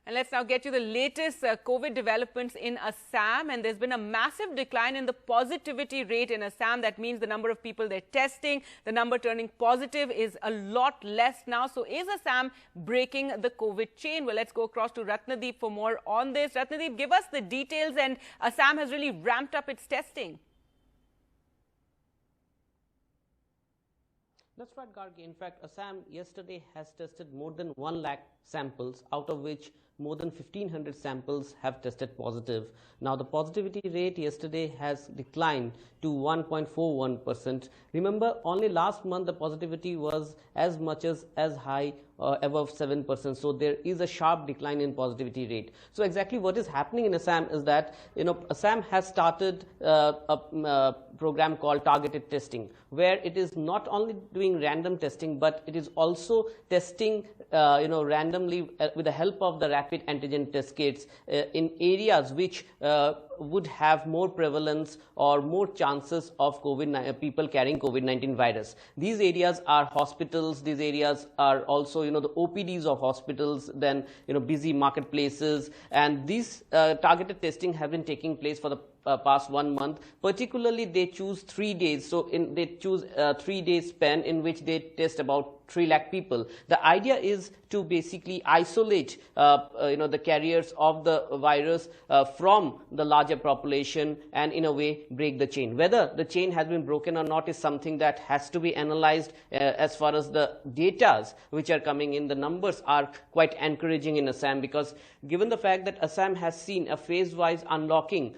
And let's now get to the latest COVID developments in Assam. And there's been a massive decline in the positivity rate in Assam. That means the number of people they're testing, the number turning positive is a lot less now. So is Assam breaking the COVID chain? Well, let's go across to Ratnadip for more on this. Ratnadip, give us the details. And Assam has really ramped up its testing. That's right, Gargi. In fact, Assam yesterday has tested more than 1 lakh samples, out of which more than 1,500 samples have tested positive. Now, the positivity rate yesterday has declined to 1.41%. Remember, only last month the positivity was as much as high above 7%. So there is a sharp decline in positivity rate. So exactly what is happening in Assam is that, Assam has started a program called targeted testing, where it is not only doing random testing, but it is also testing, randomly with the help of the rapid antigen test kits in areas which would have more prevalence or more chances of people carrying COVID-19 virus. These areas are hospitals. These areas are also, the OPDs of hospitals, then, busy marketplaces. And these targeted testing have been taking place for the past 1 month. Particularly, they choose 3 days. So they choose a 3-day span in which they test about 3 lakh people. The idea is to basically isolate, the carriers of the virus from the larger population and in a way break the chain. Whether the chain has been broken or not is something that has to be analyzed. As far as the data which are coming in, the numbers are quite encouraging in Assam, because given the fact that Assam has seen a phase-wise unlocking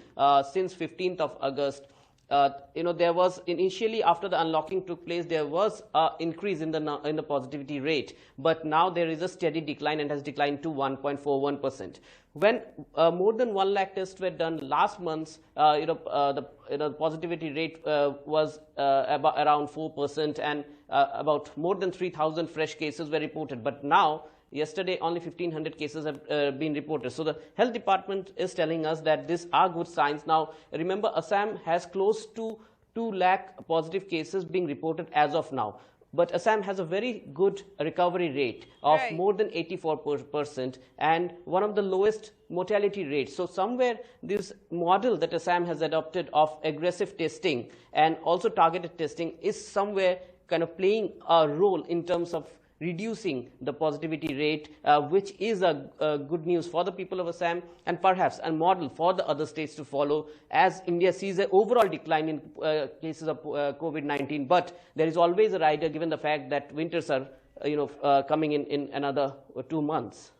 since 15th of August, there was initially, after the unlocking took place, there was an increase in the positivity rate, but now there is a steady decline and has declined to 1.41%. When more than 1 lakh tests were done last month, the positivity rate was around 4%, and about more than 3,000 fresh cases were reported. But now, yesterday, only 1,500 cases have been reported. So the health department is telling us that these are good signs. Now, remember, Assam has close to 2 lakh positive cases being reported as of now. But Assam has a very good recovery rate of more than 84% and one of the lowest mortality rates. So somewhere this model that Assam has adopted of aggressive testing and also targeted testing is somewhere kind of playing a role in terms of reducing the positivity rate, which is a good news for the people of Assam and perhaps a model for the other states to follow, as India sees an overall decline in cases of COVID-19. But there is always a rider, given the fact that winters are coming in another 2 months.